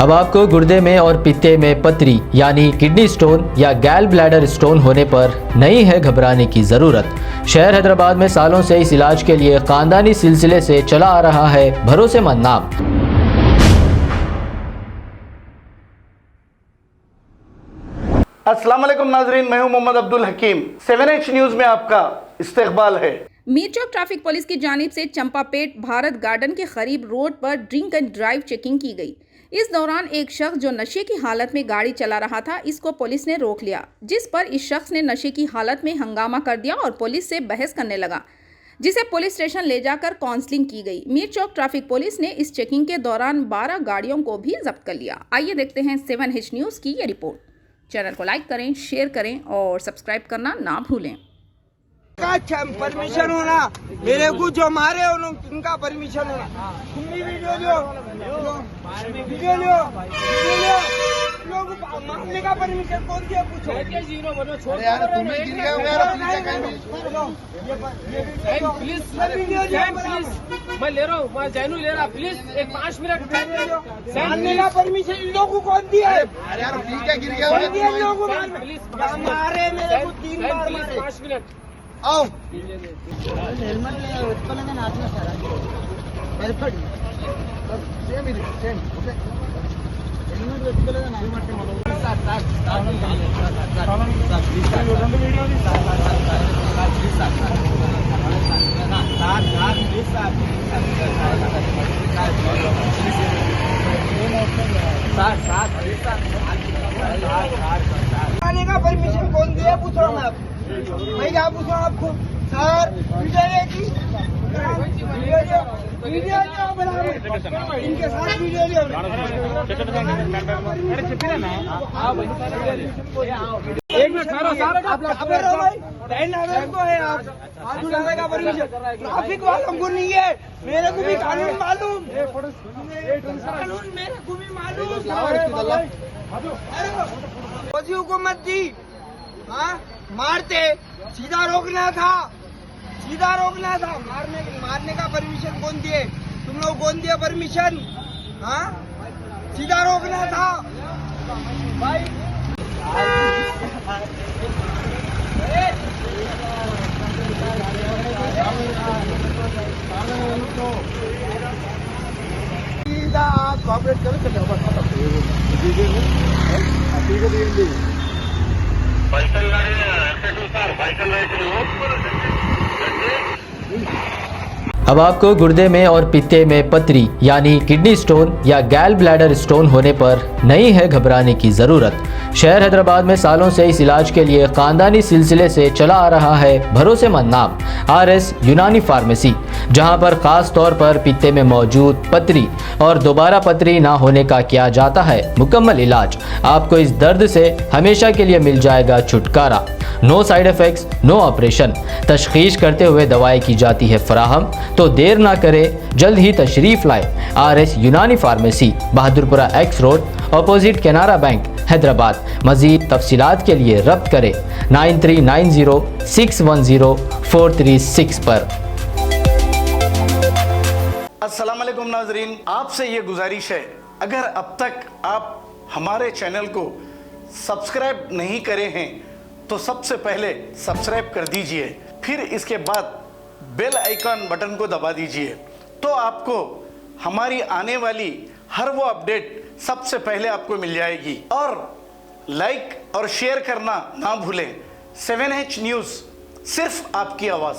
अब आपको गुर्दे में और पित्ते में पथरी यानी किडनी स्टोन या गैल ब्लैडर स्टोन होने पर नहीं है घबराने की ज़रूरत। शहर हैदराबाद में सालों से इस इलाज के लिए खानदानी सिलसिले से चला आ रहा है भरोसेमंद नाम। अस्सलाम वालेकुम नाजरीन, मैं हूं मोहम्मद अब्दुल हकीम। 7H न्यूज में आपका इस्तकबाल है। मीरचौक ट्रैफिक पुलिस की जानिब से चंपापेट भारत गार्डन के करीब रोड पर ड्रिंक एंड ड्राइव चेकिंग की गई। इस दौरान एक शख्स जो नशे की हालत में गाड़ी चला रहा था, इसको पुलिस ने रोक लिया, जिस पर इस शख्स ने नशे की हालत में हंगामा कर दिया और पुलिस से बहस करने लगा, जिसे पुलिस स्टेशन ले जाकर काउंसलिंग की गई। मीरचौक ट्रैफिक पुलिस ने इस चेकिंग के दौरान 12 गाड़ियों को भी जब्त कर लिया। आइए देखते हैं 7H न्यूज की ये रिपोर्ट। चैनल को लाइक करें, शेयर करें और सब्सक्राइब करना ना भूलें। परमिशन होना, मेरे को जो मारे उनका परमिशन होना। तुम भी वीडियो लो, लोग मारने का परमिशन कौन दिया? पूछो यार, तुम्हें गिर गया प्लीज, मैं ले रहा हूँ, मैं जैनू ले रहा, प्लीज एक 5 मिनट मारने का परमिशन इन लोगों को कौन दिया है? यार ठीक है, गिर गया मारे मेरे को 3 बार मारे। 5 मिनट आओ आने का परमिशन कौन दिया? पूछ रहा हूँ मैं क्या पूछ रहा हूँ आपको? सर वीडियो इनके साथ वीडियो एक मिनट ठहरो सर, का परमिशन ट्रैफिक वालों को नहीं है, मेरे को भी कानून मालूम, कानून मेरे को भी मालूम। मोदी हुकूमत दी, हाँ मारते, सीधा रोकना था, मारने का परमिशन कौन दिए? तुम लोग कौन दिया परमिशन? हाँ सीधा रोकना था भाई। सीधा आप कॉपरेट करो, अब आपको गुर्दे में और पित्ते में पथरी यानी किडनी स्टोन या गैल ब्लैडर स्टोन होने पर नहीं है घबराने की ज़रूरत। शहर हैदराबाद में सालों से इस इलाज के लिए खानदानी सिलसिले से चला आ रहा है भरोसेमंद नाम RS यूनानी फार्मेसी, जहां पर खास तौर पर पित्ते में मौजूद पथरी और दोबारा पथरी ना होने का किया जाता है मुकम्मल इलाज। आपको इस दर्द से हमेशा के लिए मिल जाएगा छुटकारा। No side effects, no operation. तशखीस करते हुए दवाएं की जाती है फराहम, तो देर ना करें, जल्द ही तशरीफ लाए। RS Unani Pharmacy, Bahadurpura X road, opposite Canara Bank, Hyderabad. मजीद तफसीलात के लिए रब्त करें 9390610436 पर। अस्सलाम वालेकुम नाजरीन, आपसे ये गुजारिश है, अगर अब तक आप हमारे चैनल को सब्सक्राइब नहीं करे हैं तो सबसे पहले सब्सक्राइब कर दीजिए, फिर इसके बाद बेल आइकन बटन को दबा दीजिए, तो आपको हमारी आने वाली हर वो अपडेट सबसे पहले आपको मिल जाएगी। और लाइक और शेयर करना ना भूलें। 7H न्यूज़, सिर्फ आपकी आवाज़।